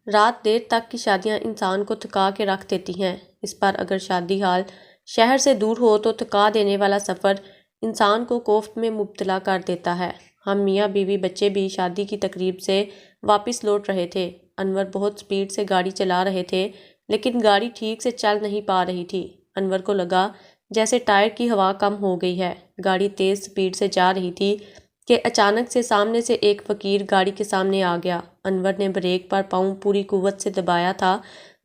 رات دیر تک کی شادیاں انسان کو تھکا کے رکھ دیتی ہیں، اس پر اگر شادی حال شہر سے دور ہو تو تھکا دینے والا سفر انسان کو کوفت میں مبتلا کر دیتا ہے۔ ہم میاں بیوی بچے بھی شادی کی تقریب سے واپس لوٹ رہے تھے۔ انور بہت سپیڈ سے گاڑی چلا رہے تھے لیکن گاڑی ٹھیک سے چل نہیں پا رہی تھی۔ انور کو لگا جیسے ٹائر کی ہوا کم ہو گئی ہے۔ گاڑی تیز سپیڈ سے جا رہی تھی کہ اچانک سے سامنے سے ایک فقیر گاڑی کے سامنے آ گیا۔ انور نے بریک پر پاؤں پوری قوت سے دبایا تھا۔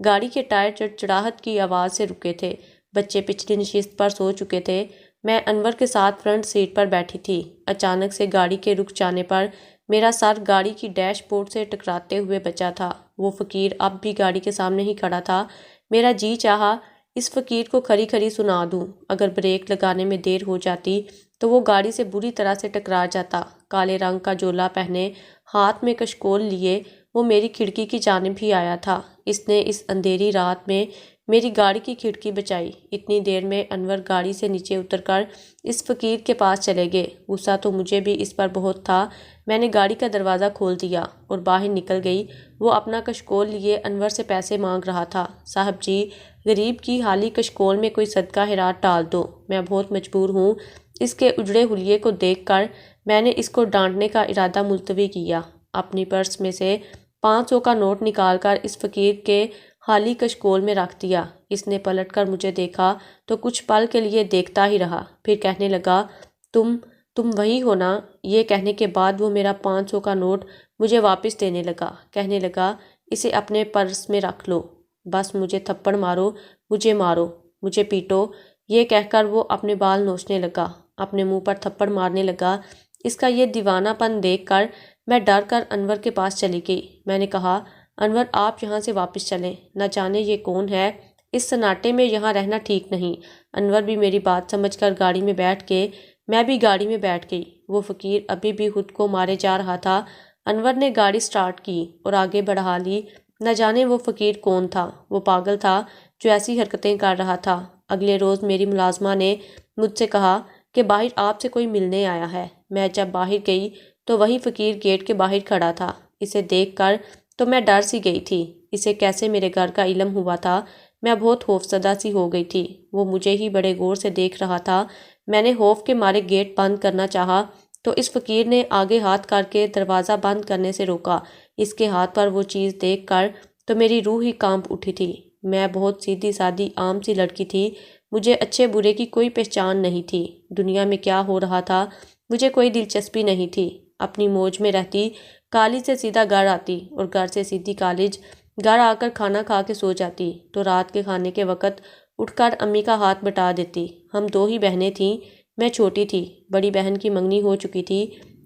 گاڑی کے ٹائر چڑچڑاہٹ کی آواز سے رکے تھے۔ بچے پچھلی نشست پر سو چکے تھے۔ میں انور کے ساتھ فرنٹ سیٹ پر بیٹھی تھی۔ اچانک سے گاڑی کے رک جانے پر میرا سر گاڑی کی ڈیش بورڈ سے ٹکراتے ہوئے بچا تھا۔ وہ فقیر اب بھی گاڑی کے سامنے ہی کھڑا تھا۔ میرا جی چاہا اس فقیر کو کھری کھری سنا دوں۔ اگر بریک لگانے میں دیر ہو جاتی تو وہ گاڑی سے بری طرح سے ٹکرا جاتا۔ کالے رنگ کا جولا پہنے، ہاتھ میں کشکول لیے وہ میری کھڑکی کی جانب ہی آیا تھا۔ اس نے اس اندھیری رات میں میری گاڑی کی کھڑکی بچائی۔ اتنی دیر میں انور گاڑی سے نیچے اتر کر اس فقیر کے پاس چلے گئے۔ غصہ تو مجھے بھی اس پر بہت تھا۔ میں نے گاڑی کا دروازہ کھول دیا اور باہر نکل گئی۔ وہ اپنا کشکول لیے انور سے پیسے مانگ رہا تھا۔ صاحب جی، غریب کی حالی کشکول میں کوئی صدقہ خیرات ڈال دو، میں بہت مجبور ہوں۔ اس کے اجڑے حلیے کو دیکھ کر میں نے اس کو ڈانٹنے کا ارادہ ملتوی کیا۔ اپنی پرس میں سے 500 کا نوٹ نکال کر اس فقیر کے خالی کشکول میں رکھ دیا۔ اس نے پلٹ کر مجھے دیکھا تو کچھ پل کے لیے دیکھتا ہی رہا، پھر کہنے لگا، تم وہی ہو نا؟ یہ کہنے کے بعد وہ میرا 500 کا نوٹ مجھے واپس دینے لگا۔ کہنے لگا، اسے اپنے پرس میں رکھ لو، بس مجھے تھپڑ مارو، مجھے پیٹو۔ یہ کہہ کر وہ اپنے بال نوچنے لگا، اپنے منہ پر تھپڑ مارنے لگا۔ اس کا یہ دیوانہ پن دیکھ کر میں ڈر کر انور کے پاس چلی گئی۔ میں نے کہا، انور آپ یہاں سے واپس چلیں، نہ جانے یہ کون ہے، اس سناٹے میں یہاں رہنا ٹھیک نہیں۔ انور بھی میری بات سمجھ کر گاڑی میں بیٹھ کے میں بھی گاڑی میں بیٹھ گئی۔ وہ فقیر ابھی بھی خود کو مارے جا رہا تھا۔ انور نے گاڑی سٹارٹ کی اور آگے بڑھا لی۔ نہ جانے وہ فقیر کون تھا، وہ پاگل تھا جو ایسی حرکتیں کر رہا تھا۔ اگلے روز میری ملازمہ نے مجھ سے کہا کہ باہر آپ سے کوئی ملنے آیا ہے۔ میں جب باہر گئی تو وہی فقیر گیٹ کے باہر کھڑا تھا۔ اسے دیکھ کر تو میں ڈر سی گئی تھی۔ اسے کیسے میرے گھر کا علم ہوا تھا، میں بہت خوفزدہ سی ہو گئی تھی۔ وہ مجھے ہی بڑے غور سے دیکھ رہا تھا۔ میں نے خوف کے مارے گیٹ بند کرنا چاہا تو اس فقیر نے آگے ہاتھ کر کے دروازہ بند کرنے سے روکا۔ اس کے ہاتھ پر وہ چیز دیکھ کر تو میری روح ہی کانپ اٹھی تھی۔ میں بہت سیدھی سادی عام سی لڑکی تھی۔ مجھے اچھے برے کی کوئی پہچان نہیں تھی۔ دنیا میں کیا ہو رہا تھا مجھے کوئی دلچسپی نہیں تھی۔ اپنی موج میں رہتی، کالج سے سیدھا گھر آتی اور گھر سے سیدھی کالج۔ گھر آ کر کھانا کھا کے سو جاتی تو رات کے کھانے کے وقت اٹھ کر امی کا ہاتھ بٹا دیتی۔ ہم 2 ہی بہنیں تھیں، میں چھوٹی تھی۔ بڑی بہن کی منگنی ہو چکی تھی،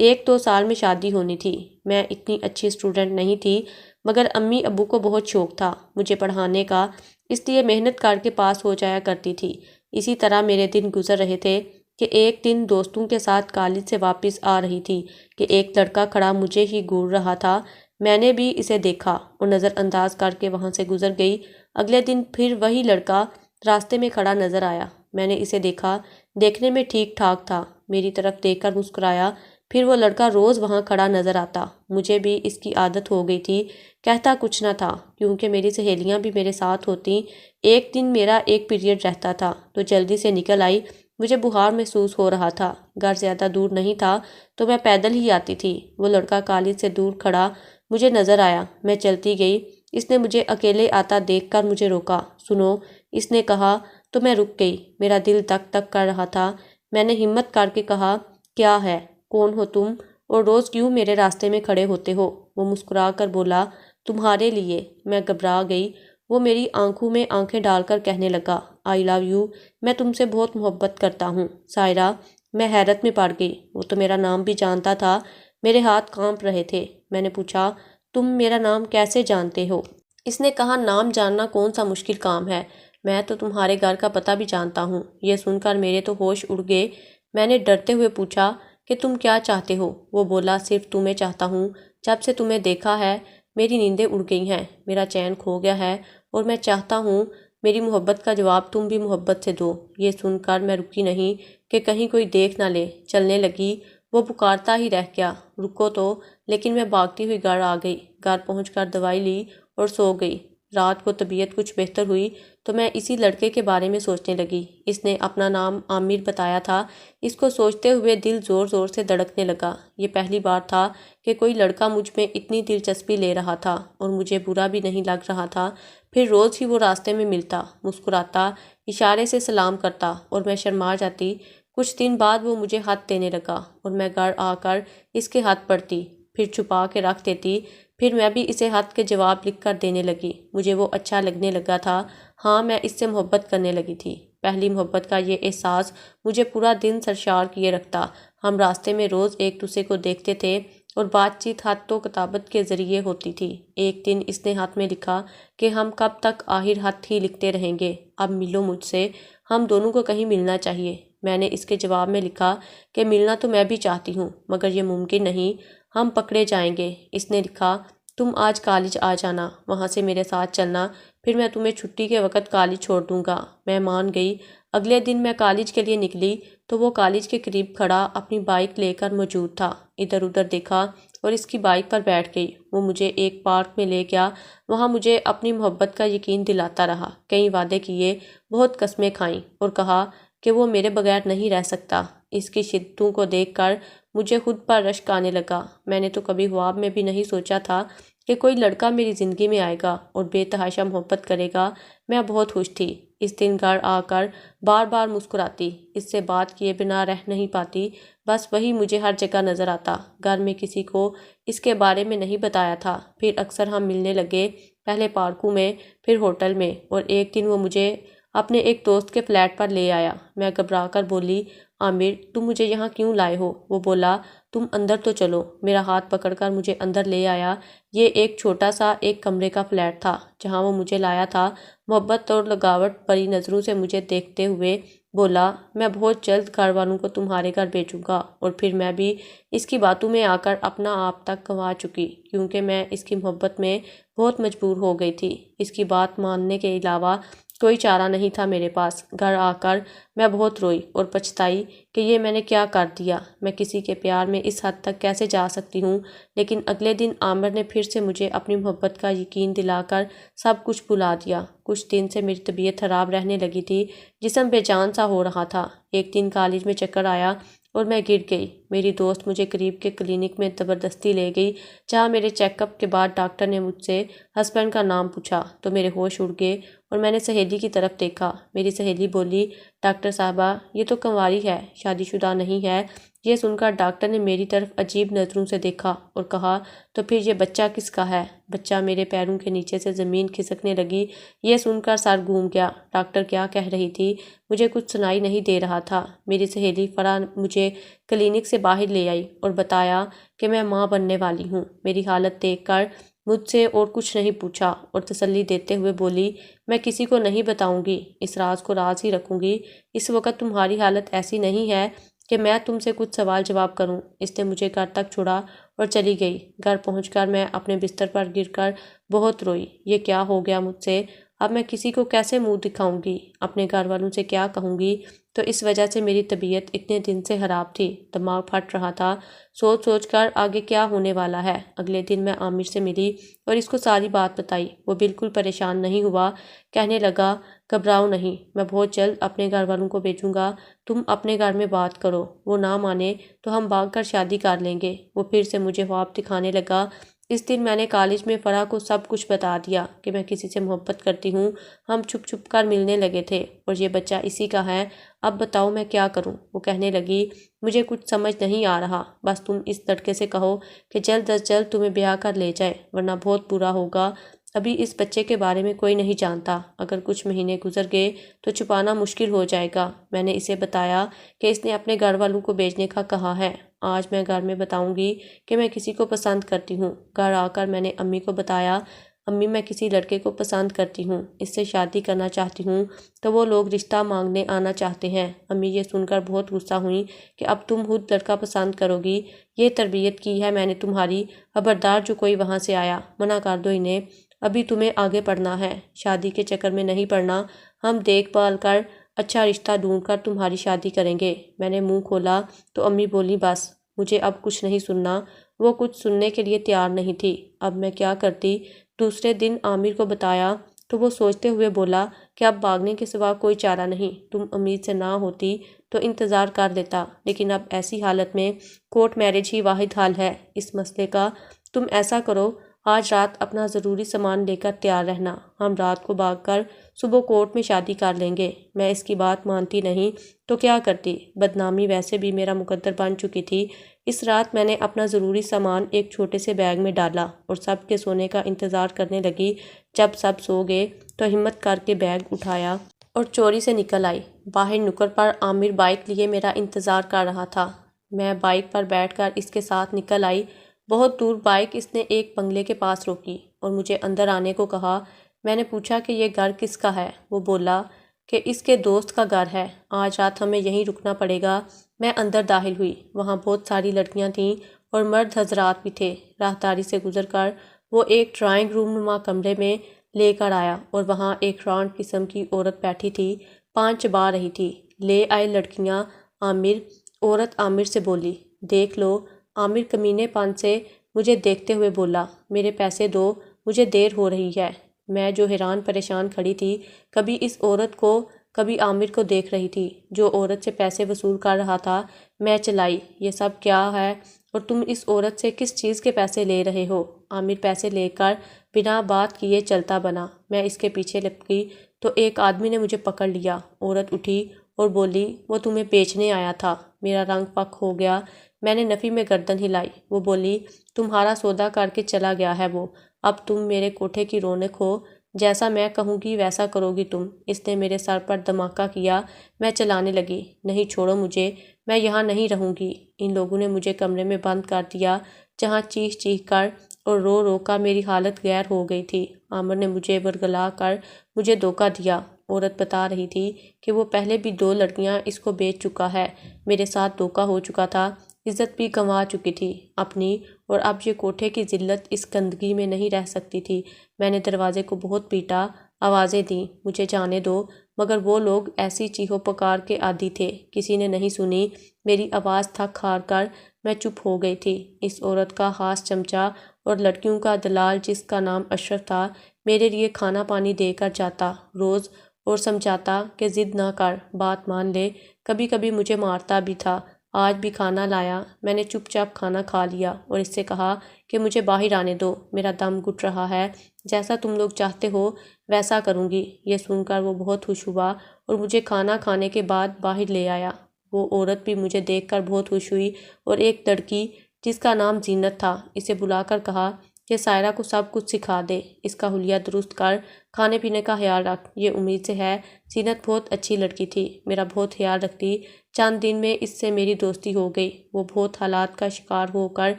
1-2 سال میں شادی ہونی تھی۔ میں اتنی اچھی اسٹوڈنٹ نہیں تھی مگر امی ابو کو بہت شوق تھا مجھے پڑھانے کا، اس لیے محنت کر کے پاس ہو جایا کرتی تھی۔ اسی طرح میرے دن گزر رہے تھے کہ ایک دن دوستوں کے ساتھ کالج سے واپس آ رہی تھی کہ ایک لڑکا کھڑا مجھے ہی گھور رہا تھا۔ میں نے بھی اسے دیکھا اور نظر انداز کر کے وہاں سے گزر گئی۔ اگلے دن پھر وہی لڑکا راستے میں کھڑا نظر آیا۔ میں نے اسے دیکھا، دیکھنے میں ٹھیک ٹھاک تھا، میری طرف دیکھ کر مسکرایا۔ پھر وہ لڑکا روز وہاں کھڑا نظر آتا۔ مجھے بھی اس کی عادت ہو گئی تھی، کہتا کچھ نہ تھا کیونکہ میری سہیلیاں بھی میرے ساتھ ہوتیں۔ ایک دن میرا ایک پیریڈ رہتا تھا تو جلدی سے نکل آئی۔ مجھے بخار محسوس ہو رہا تھا، گھر زیادہ دور نہیں تھا تو میں پیدل ہی آتی تھی۔ وہ لڑکا کالج سے دور کھڑا مجھے نظر آیا، میں چلتی گئی۔ اس نے مجھے اکیلے آتا دیکھ کر مجھے روکا۔ سنو، اس نے کہا تو میں رک گئی۔ میرا دل دک دک کر رہا تھا۔ میں نے ہمت کر کے کہا، کیا ہے، کون ہو تم اور روز کیوں میرے راستے میں کھڑے ہوتے ہو؟ وہ مسکرا کر بولا، تمہارے لیے۔ میں گھبرا گئی۔ وہ میری آنکھوں میں آنکھیں ڈال کر کہنے لگا، آئی لو یو، میں تم سے بہت محبت کرتا ہوں سائرہ۔ میں حیرت میں پڑ گئی، وہ تو میرا نام بھی جانتا تھا۔ میرے ہاتھ کانپ رہے تھے۔ میں نے پوچھا، تم میرا نام کیسے جانتے ہو؟ اس نے کہا، نام جاننا کون سا مشکل کام ہے، میں تو تمہارے گھر کا پتہ بھی جانتا ہوں۔ یہ سن کر میرے تو ہوش اڑ گئے۔ میں نے ڈرتے ہوئے پوچھا کہ تم کیا چاہتے ہو؟ وہ بولا، صرف تمہیں چاہتا ہوں۔ جب سے تمہیں دیکھا ہے میری نیندیں اڑ گئی ہیں، میرا چین کھو گیا ہے اور میں چاہتا ہوں میری محبت کا جواب تم بھی محبت سے دو۔ یہ سن کر میں رکی نہیں کہ کہیں کوئی دیکھ نہ لے، چلنے لگی۔ وہ پکارتا ہی رہ گیا، رکو تو، لیکن میں بھاگتی ہوئی گھر آ گئی۔ گھر پہنچ کر دوائی لی اور سو گئی۔ رات کو طبیعت کچھ بہتر ہوئی تو میں اسی لڑکے کے بارے میں سوچنے لگی۔ اس نے اپنا نام عامر بتایا تھا۔ اس کو سوچتے ہوئے دل زور زور سے دھڑکنے لگا۔ یہ پہلی بار تھا کہ کوئی لڑکا مجھ میں اتنی دلچسپی لے رہا تھا اور مجھے برا بھی نہیں لگ رہا تھا۔ پھر روز ہی وہ راستے میں ملتا، مسکراتا، اشارے سے سلام کرتا اور میں شرما جاتی۔ کچھ دن بعد وہ مجھے ہاتھ دینے لگا اور میں گھر آ کر اس کے ہاتھ پڑھتی، پھر چھپا کے رکھ دیتی۔ پھر میں بھی اسے ہاتھ کے جواب لکھ کر دینے لگی۔ مجھے وہ اچھا لگنے لگا تھا۔ ہاں، میں اس سے محبت کرنے لگی تھی۔ پہلی محبت کا یہ احساس مجھے پورا دن سرشار کیے رکھتا۔ ہم راستے میں روز ایک دوسرے کو دیکھتے تھے اور بات چیت خط و کتابت کے ذریعے ہوتی تھی۔ ایک دن اس نے ہاتھ میں لکھا کہ ہم کب تک آخر خط ہی لکھتے رہیں گے، اب ملو مجھ سے، ہم دونوں کو کہیں ملنا چاہیے۔ میں نے اس کے جواب میں لکھا کہ ملنا تو میں بھی چاہتی ہوں مگر یہ ممکن نہیں، ہم پکڑے جائیں گے۔ اس نے لکھا تم آج کالج آ جانا، وہاں سے میرے ساتھ چلنا، پھر میں تمہیں چھٹی کے وقت کالج چھوڑ دوں گا۔ میں مان گئی۔ اگلے دن میں کالج کے لیے نکلی تو وہ کالج کے قریب کھڑا اپنی بائک لے کر موجود تھا۔ ادھر ادھر دیکھا اور اس کی بائک پر بیٹھ گئی۔ وہ مجھے ایک پارک میں لے گیا، وہاں مجھے اپنی محبت کا یقین دلاتا رہا۔ کئی وعدے کیے، بہت قسمیں کھائیں اور کہا کہ وہ میرے بغیر نہیں رہ سکتا۔ اس کی شدتوں کو دیکھ کر مجھے خود پر رشک آنے لگا۔ میں نے تو کبھی خواب میں بھی نہیں سوچا تھا کہ کوئی لڑکا میری زندگی میں آئے گا اور بے تحاشا محبت کرے گا۔ میں بہت خوش تھی۔ اس دن گھر آ کر بار بار مسکراتی، اس سے بات کیے بنا رہ نہیں پاتی، بس وہی مجھے ہر جگہ نظر آتا۔ گھر میں کسی کو اس کے بارے میں نہیں بتایا تھا۔ پھر اکثر ہم ملنے لگے، پہلے پارکوں میں، پھر ہوٹل میں، اور ایک دن وہ مجھے اپنے ایک دوست کے فلیٹ پر لے آیا۔ میں گھبرا کر بولی عامر تم مجھے یہاں کیوں لائے ہو؟ وہ بولا تم اندر تو چلو۔ میرا ہاتھ پکڑ کر مجھے اندر لے آیا۔ یہ ایک چھوٹا سا ایک کمرے کا فلیٹ تھا جہاں وہ مجھے لایا تھا۔ محبت اور لگاوٹ بڑی نظروں سے مجھے دیکھتے ہوئے بولا میں بہت جلد گھر والوں کو تمہارے گھر بھیجوں گا۔ اور پھر میں بھی اس کی باتوں میں آ کر اپنا آپ تک گنوا چکی، کیونکہ میں اس کی محبت میں بہت مجبور ہو گئی تھی۔ اس کی بات ماننے کے علاوہ کوئی چارہ نہیں تھا میرے پاس۔ گھر آ کر میں بہت روئی اور پچھتائی کہ یہ میں نے کیا کر دیا۔ میں کسی کے پیار میں اس حد تک کیسے جا سکتی ہوں؟ لیکن اگلے دن عامر نے پھر سے مجھے اپنی محبت کا یقین دلا کر سب کچھ بھلا دیا۔ کچھ دن سے میری طبیعت خراب رہنے لگی تھی، جسم بے جان سا ہو رہا تھا۔ ایک دن کالج میں چکر آیا اور میں گر گئی۔ میری دوست مجھے قریب کے کلینک میں زبردستی لے گئی، جہاں میرے چیک اپ کے بعد ڈاکٹر نے مجھ سے ہسبینڈ کا نام پوچھا تو میرے ہوش اڑ گئے اور میں نے سہیلی کی طرف دیکھا۔ میری سہیلی بولی ڈاکٹر صاحبہ یہ تو کنواری ہے، شادی شدہ نہیں ہے۔ یہ سن کر ڈاکٹر نے میری طرف عجیب نظروں سے دیکھا اور کہا تو پھر یہ بچہ کس کا ہے؟ بچہ میرے پیروں کے نیچے سے زمین کھسکنے لگی۔ یہ سن کر سر گھوم گیا۔ ڈاکٹر کیا کہہ رہی تھی مجھے کچھ سنائی نہیں دے رہا تھا۔ میری سہیلی فرح مجھے کلینک سے باہر لے آئی اور بتایا کہ میں ماں بننے والی ہوں۔ میری حالت دیکھ کر مجھ سے اور کچھ نہیں پوچھا اور تسلی دیتے ہوئے بولی میں کسی کو نہیں بتاؤں گی، اس راز کو راز ہی رکھوں گی۔ اس وقت تمہاری حالت ایسی نہیں ہے کہ میں تم سے کچھ سوال جواب کروں۔ اس نے مجھے گھر تک چھوڑا اور چلی گئی۔ گھر پہنچ کر میں اپنے بستر پر گر کر بہت روئی۔ یہ کیا ہو گیا مجھ سے؟ اب میں کسی کو کیسے منہ دکھاؤں گی؟ اپنے گھر والوں سے کیا کہوں گی؟ تو اس وجہ سے میری طبیعت اتنے دن سے خراب تھی، دماغ پھٹ رہا تھا، سوچ سوچ کر آگے کیا ہونے والا ہے۔ اگلے دن میں عامر سے ملی اور اس کو ساری بات بتائی۔ وہ بالکل پریشان نہیں ہوا، کہنے لگا گھبراؤ نہیں، میں بہت جلد اپنے گھر والوں کو بھیجوں گا، تم اپنے گھر میں بات کرو، وہ نہ مانے تو ہم بھاگ کر شادی کر لیں گے۔ وہ پھر سے مجھے خواب دکھانے لگا۔ اس دن میں نے کالج میں فرح کو سب کچھ بتا دیا کہ میں کسی سے محبت کرتی ہوں۔ ہم چھپ چھپ کر ملنے لگے تھے اور یہ بچہ اسی کا ہے۔ اب بتاؤ میں کیا کروں؟ وہ کہنے لگی مجھے کچھ سمجھ نہیں آ رہا، بس تم اس لڑکے سے کہو کہ جلد از جلد تمہیں بیاہ کر لے جائے، ورنہ بہت برا ہوگا۔ ابھی اس بچے کے بارے میں کوئی نہیں جانتا، اگر کچھ مہینے گزر گئے تو چھپانا مشکل ہو جائے گا۔ میں نے اسے بتایا کہ اس نے اپنے گھر والوں کو بھیجنے کا کہا ہے۔ آج میں گھر میں بتاؤں گی کہ میں کسی کو پسند کرتی ہوں۔ گھر آ کر میں نے امی کو بتایا امی میں کسی لڑکے کو پسند کرتی ہوں، اس سے شادی کرنا چاہتی ہوں، تو وہ لوگ رشتہ مانگنے آنا چاہتے ہیں۔ امی یہ سن کر بہت غصہ ہوئیں کہ اب تم خود لڑکا پسند کرو گی، یہ تربیت کی ہے میں نے تمہاری، خبردار جو کوئی وہاں سے آیا منع کر دو انہیں، ابھی تمہیں آگے پڑھنا ہے، شادی کے چکر میں نہیں پڑنا، ہم دیکھ بھال کر اچھا رشتہ ڈھونڈ کر تمہاری شادی کریں گے۔ میں نے منہ کھولا تو امی بولی بس مجھے اب کچھ نہیں سننا۔ وہ کچھ سننے کے لیے تیار نہیں تھی۔ اب میں کیا کرتی؟ دوسرے دن عامر کو بتایا تو وہ سوچتے ہوئے بولا کہ اب بھاگنے کے سوا کوئی چارہ نہیں، تم امید سے نہ ہوتی تو انتظار کر لیتا، لیکن اب ایسی حالت میں کورٹ میرج ہی واحد حل ہے اس مسئلے کا۔ تم ایسا کرو، آج رات اپنا ضروری سامان لے کر تیار رہنا، ہم رات کو بھاگ کر صبح کورٹ میں شادی کر لیں گے۔ میں اس کی بات مانتی نہیں تو کیا کرتی، بدنامی ویسے بھی میرا مقدر بن چکی تھی۔ اس رات میں نے اپنا ضروری سامان ایک چھوٹے سے بیگ میں ڈالا اور سب کے سونے کا انتظار کرنے لگی۔ جب سب سو گئے تو ہمت کر کے بیگ اٹھایا اور چوری سے نکل آئی۔ باہر نکڑ پر عامر بائک لیے میرا انتظار کر رہا تھا۔ میں بائک پر بیٹھ کر اس کے ساتھ نکل آئی۔ بہت دور بائک اس نے ایک بنگلے کے پاس روکی اور مجھے اندر آنے کو کہا۔ میں نے پوچھا کہ یہ گھر کس کا ہے؟ وہ بولا کہ اس کے دوست کا گھر ہے، آج رات ہمیں یہیں رکنا پڑے گا۔ میں اندر داخل ہوئی، وہاں بہت ساری لڑکیاں تھیں اور مرد حضرات بھی تھے۔ راہداری سے گزر کر وہ ایک ڈرائنگ روم نما کمرے میں لے کر آیا اور وہاں ایک رانڈ قسم کی عورت بیٹھی تھی، پان چبا رہی تھی۔ لے آئے لڑکیاں عامر۔ عورت عامر سے بولی، دیکھ لو۔ عامر کمینے پن سے مجھے دیکھتے ہوئے بولا، میرے پیسے دو، مجھے دیر ہو رہی ہے۔ میں جو حیران پریشان کھڑی تھی، کبھی اس عورت کو کبھی عامر کو دیکھ رہی تھی جو عورت سے پیسے وصول کر رہا تھا۔ میں چلائی، یہ سب کیا ہے اور تم اس عورت سے کس چیز کے پیسے لے رہے ہو؟ عامر پیسے لے کر بنا بات کیے چلتا بنا۔ میں اس کے پیچھے لپکی تو ایک آدمی نے مجھے پکڑ لیا۔ عورت اٹھی اور بولی، وہ تمہیں بیچنے آیا تھا۔ میرا رنگ پک ہو گیا۔ میں نے نفی میں گردن ہلائی۔ وہ بولی، تمہارا سودا کر کے چلا گیا ہے وہ، اب تم میرے کوٹھے کی رونق ہو، جیسا میں کہوں گی ویسا کرو گی تم۔ اس نے میرے سر پر دھماکہ کیا۔ میں چلانے لگی، نہیں چھوڑو مجھے، میں یہاں نہیں رہوں گی۔ ان لوگوں نے مجھے کمرے میں بند کر دیا جہاں چیخ چیخ کر اور رو رو کر میری حالت غیر ہو گئی تھی۔ عامر نے مجھے ورگلا کر مجھے دھوکہ دیا۔ عورت بتا رہی تھی کہ وہ پہلے بھی 2 لڑکیاں اس کو بیچ چکا ہے، میرے ساتھ دھوکہ ہو چکا تھا، عزت بھی گنوا چکی تھی اپنی، اور اب یہ کوٹھے کی ذلت اس گندگی میں نہیں رہ سکتی تھی۔ میں نے دروازے کو بہت پیٹا، آوازیں دیں، مجھے جانے دو، مگر وہ لوگ ایسی چیخو پکار کے عادی تھے، کسی نے نہیں سنی۔ میری آواز تھک ہار کر میں چپ ہو گئی تھی۔ اس عورت کا خاص چمچہ اور لڑکیوں کا دلال جس کا نام اشرف تھا، میرے لیے کھانا پانی دے کر جاتا روز اور سمجھاتا کہ ضد نہ کر، بات مان لے، کبھی کبھی مجھے مارتا بھی تھا۔ آج بھی کھانا لایا، میں نے چپ چاپ کھانا کھا لیا اور اس سے کہا کہ مجھے باہر آنے دو، میرا دم گھٹ رہا ہے، جیسا تم لوگ چاہتے ہو ویسا کروں گی۔ یہ سن کر وہ بہت خوش ہوا اور مجھے کھانا کھانے کے بعد باہر لے آیا۔ وہ عورت بھی مجھے دیکھ کر بہت خوش ہوئی اور ایک لڑکی جس کا نام زینت تھا، اسے بلا کر کہا کہ سائرہ کو سب کچھ سکھا دے، اس کا حلیہ درست کر، کھانے پینے کا خیال رکھ، یہ امید سے ہے۔ زینت بہت اچھی لڑکی تھی، میرا بہت خیال رکھتی۔ چند دن میں اس سے میری دوستی ہو گئی۔ وہ بہت حالات کا شکار ہو کر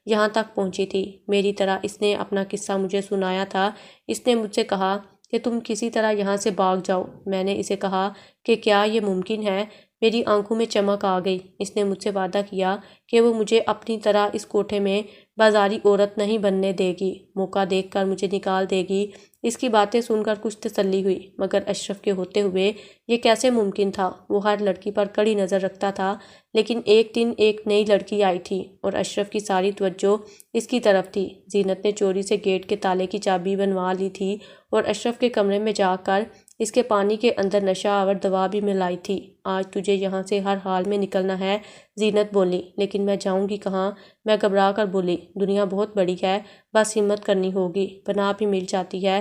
یہاں تک پہنچی تھی، میری طرح اس نے اپنا قصہ مجھے سنایا تھا۔ اس نے مجھ سے کہا کہ تم کسی طرح یہاں سے بھاگ جاؤ۔ میں نے اسے کہا کہ کیا یہ ممکن ہے؟ میری آنکھوں میں چمک آ گئی۔ اس نے مجھ سے وعدہ کیا کہ وہ مجھے اپنی طرح اس کوٹھے میں بازاری عورت نہیں بننے دے گی، موقع دیکھ کر مجھے نکال دے گی۔ اس کی باتیں سن کر کچھ تسلی ہوئی، مگر اشرف کے ہوتے ہوئے یہ کیسے ممکن تھا؟ وہ ہر لڑکی پر کڑی نظر رکھتا تھا، لیکن ایک دن ایک نئی لڑکی آئی تھی اور اشرف کی ساری توجہ اس کی طرف تھی۔ زینت نے چوری سے گیٹ کے تالے کی چابی بنوا لی تھی اور اشرف کے کمرے میں جا کر اس کے پانی کے اندر نشہ آور دوا بھی ملائی تھی۔ آج تجھے یہاں سے ہر حال میں نکلنا ہے، زینت بولی، لیکن میں جاؤں گی کہاں؟ میں گھبرا کر بولی، دنیا بہت بڑی ہے، بس ہمت کرنی ہوگی، پناہ بھی مل جاتی ہے،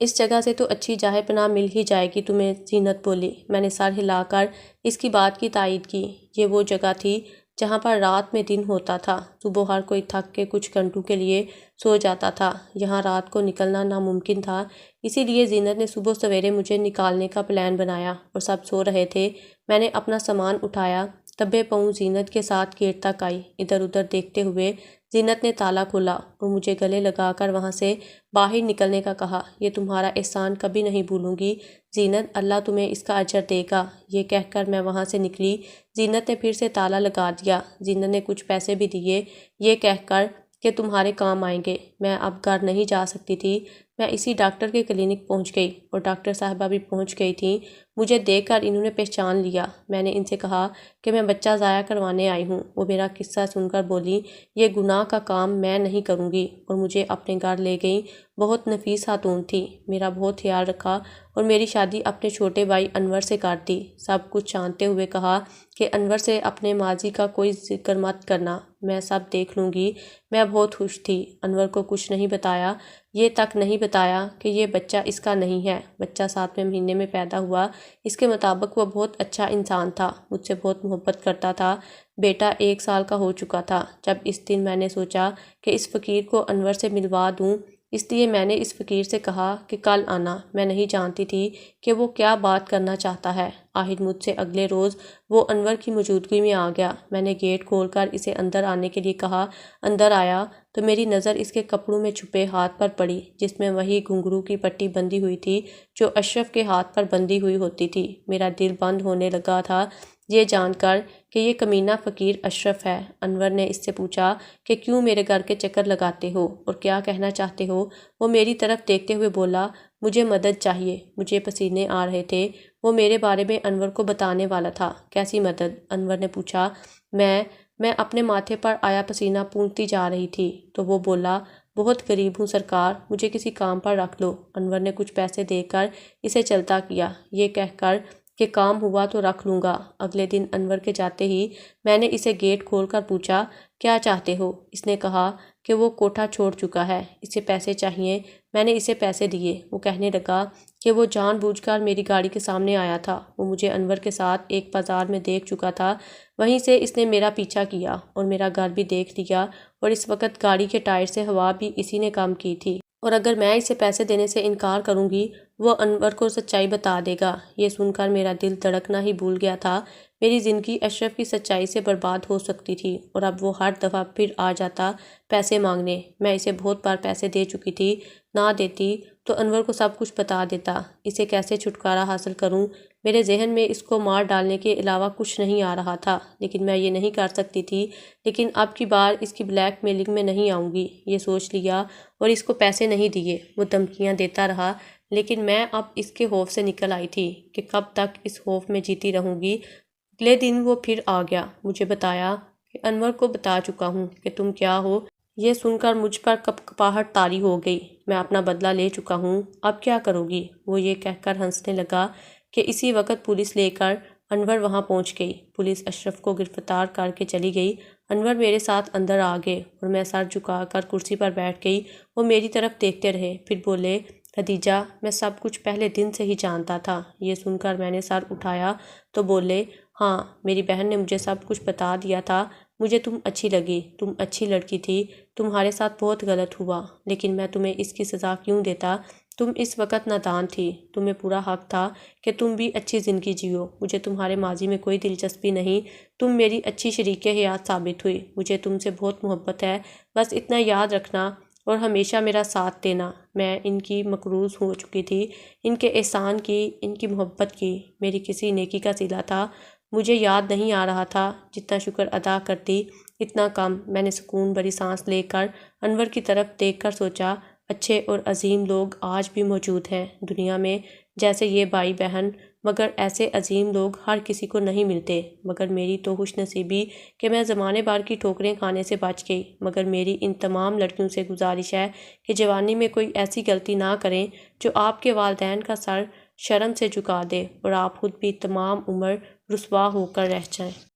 اس جگہ سے تو اچھی جائے پناہ مل ہی جائے گی تمہیں، زینت بولی۔ میں نے سر ہلا کر اس کی بات کی تائید کی۔ یہ وہ جگہ تھی جہاں پر رات میں دن ہوتا تھا، صبح ہر کوئی تھک کے کچھ گھنٹوں کے لیے سو جاتا تھا، یہاں رات کو نکلنا ناممکن تھا۔ اسی لیے زینت نے صبح سویرے مجھے نکالنے کا پلان بنایا اور سب سو رہے تھے۔ میں نے اپنا سامان اٹھایا، دبے پاؤں زینت کے ساتھ گیٹ تک آئی۔ ادھر ادھر دیکھتے ہوئے زینت نے تالا کھولا اور مجھے گلے لگا کر وہاں سے باہر نکلنے کا کہا۔ یہ تمہارا احسان کبھی نہیں بھولوں گی زینت، اللہ تمہیں اس کا اجر دے گا۔ یہ کہہ کر میں وہاں سے نکلی۔ زینت نے پھر سے تالا لگا دیا۔ زینت نے کچھ پیسے بھی دیے۔ یہ کہہ کر کہ تمہارے کام آئیں گے۔ میں اب گھر نہیں جا سکتی تھی۔ میں اسی ڈاکٹر کے کلینک پہنچ گئی اور ڈاکٹر صاحبہ بھی پہنچ گئی تھیں۔ مجھے دیکھ کر انہوں نے پہچان لیا۔ میں نے ان سے کہا کہ میں بچہ ضائع کروانے آئی ہوں۔ وہ میرا قصہ سن کر بولی، یہ گناہ کا کام میں نہیں کروں گی، اور مجھے اپنے گھر لے گئیں۔ بہت نفیس خاتون تھی، میرا بہت خیال رکھا اور میری شادی اپنے چھوٹے بھائی انور سے کر دی۔ سب کچھ جانتے ہوئے کہا کہ انور سے اپنے ماضی کا کوئی ذکر مت کرنا، میں سب دیکھ لوں گی۔ میں بہت خوش تھی۔ انور کو کچھ نہیں بتایا، یہ تک نہیں بتایا کہ یہ بچہ اس کا نہیں ہے۔ بچہ 7ویں مہینے میں پیدا ہوا۔ اس کے مطابق وہ بہت اچھا انسان تھا، مجھ سے بہت محبت کرتا تھا۔ بیٹا 1 سال کا ہو چکا تھا جب اس دن میں نے سوچا کہ اس فقیر کو انور سے ملوا دوں، اس لیے میں نے اس فقیر سے کہا کہ کل آنا۔ میں نہیں جانتی تھی کہ وہ کیا بات کرنا چاہتا ہے۔ آخر مجھ سے اگلے روز وہ انور کی موجودگی میں آ گیا۔ میں نے گیٹ کھول کر اسے اندر آنے کے لیے کہا۔ اندر آیا تو میری نظر اس کے کپڑوں میں چھپے ہاتھ پر پڑی، جس میں وہی گھنگرو کی پٹی بندھی ہوئی تھی جو اشرف کے ہاتھ پر بندھی ہوئی ہوتی تھی۔ میرا دل بند ہونے لگا تھا یہ جان کر کہ یہ کمینہ فقیر اشرف ہے۔ انور نے اس سے پوچھا کہ کیوں میرے گھر کے چکر لگاتے ہو اور کیا کہنا چاہتے ہو؟ وہ میری طرف دیکھتے ہوئے بولا، مجھے مدد چاہیے۔ مجھے پسینے آ رہے تھے۔ وہ میرے بارے میں انور کو بتانے والا تھا۔ کیسی مدد؟ انور نے پوچھا۔ میں اپنے ماتھے پر آیا پسینہ پونچھتی جا رہی تھی تو وہ بولا، بہت غریب ہوں سرکار، مجھے کسی کام پر رکھ لو۔ انور نے کچھ پیسے دے کر اسے چلتا کیا، یہ کہہ کر کہ کام ہوا تو رکھ لوں گا۔ اگلے دن انور کے جاتے ہی میں نے اسے گیٹ کھول کر پوچھا، کیا چاہتے ہو؟ اس نے کہا کہ وہ کوٹھا چھوڑ چکا ہے، اسے پیسے چاہیے۔ میں نے اسے پیسے دیے۔ وہ کہنے لگا کہ وہ جان بوجھ کر میری گاڑی کے سامنے آیا تھا۔ وہ مجھے انور کے ساتھ ایک بازار میں دیکھ چکا تھا، وہیں سے اس نے میرا پیچھا کیا اور میرا گھر بھی دیکھ لیا، اور اس وقت گاڑی کے ٹائر سے ہوا بھی اسی نے کم کی تھی، اور اگر میں اسے پیسے دینے سے انکار کروں گی وہ انور کو سچائی بتا دے گا۔ یہ سن کر میرا دل دھڑکنا ہی بھول گیا تھا۔ میری زندگی اشرف کی سچائی سے برباد ہو سکتی تھی، اور اب وہ ہر دفعہ پھر آ جاتا پیسے مانگنے۔ میں اسے بہت بار پیسے دے چکی تھی، نہ دیتی تو انور کو سب کچھ بتا دیتا۔ اسے کیسے چھٹکارا حاصل کروں؟ میرے ذہن میں اس کو مار ڈالنے کے علاوہ کچھ نہیں آ رہا تھا، لیکن میں یہ نہیں کر سکتی تھی۔ لیکن اب کی بار اس کی بلیک میلنگ میں نہیں آؤں گی، یہ سوچ لیا، اور اس کو پیسے نہیں دیے۔ وہ دھمکیاں دیتا رہا، لیکن میں اب اس کے خوف سے نکل آئی تھی کہ کب تک اس خوف میں جیتی رہوں گی۔ اگلے دن وہ پھر آ گیا۔ مجھے بتایا کہ انور کو بتا چکا ہوں کہ تم کیا ہو۔ یہ سن کر مجھ پر کپکپاہٹ طاری ہو گئی۔ میں اپنا بدلہ لے چکا ہوں، اب کیا کرو گی؟ وہ یہ کہہ کر ہنسنے لگا کہ اسی وقت پولیس لے کر انور وہاں پہنچ گئی۔ پولیس اشرف کو گرفتار کر کے چلی گئی۔ انور میرے ساتھ اندر آ گئے اور میں سر جھکا کر کرسی پر بیٹھ گئی۔ وہ میری طرف دیکھتے رہے، پھر بولے، خدیجہ، میں سب کچھ پہلے دن سے ہی جانتا تھا۔ یہ سن کر میں نے سر اٹھایا تو بولے، ہاں، میری بہن نے مجھے سب کچھ بتا دیا تھا۔ مجھے تم اچھی لگی، تم اچھی لڑکی تھی، تمہارے ساتھ بہت غلط ہوا، لیکن میں تمہیں اس کی سزا کیوں دیتا؟ تم اس وقت نادان تھی، تمہیں پورا حق تھا کہ تم بھی اچھی زندگی جیو۔ مجھے تمہارے ماضی میں کوئی دلچسپی نہیں، تم میری اچھی شریک حیات ثابت ہوئی۔ مجھے تم سے بہت محبت ہے، بس اتنا یاد رکھنا اور ہمیشہ میرا ساتھ دینا۔ میں ان کی مقروض ہو چکی تھی، ان کے احسان کی، ان کی محبت کی۔ میری کسی نیکی کا صلہ تھا، مجھے یاد نہیں آ رہا تھا۔ جتنا شکر ادا کرتی اتنا کم۔ میں نے سکون بھری سانس لے کر انور کی طرف دیکھ کر سوچا، اچھے اور عظیم لوگ آج بھی موجود ہیں دنیا میں، جیسے یہ بھائی بہن، مگر ایسے عظیم لوگ ہر کسی کو نہیں ملتے۔ مگر میری تو خوش نصیبی کہ میں زمانے بھر کی ٹھوکریں کھانے سے بچ گئی۔ مگر میری ان تمام لڑکیوں سے گزارش ہے کہ جوانی میں کوئی ایسی غلطی نہ کریں جو آپ کے والدین کا سر شرم سے جھکا دے اور آپ خود بھی تمام عمر رسوا ہو کر رہ جائیں۔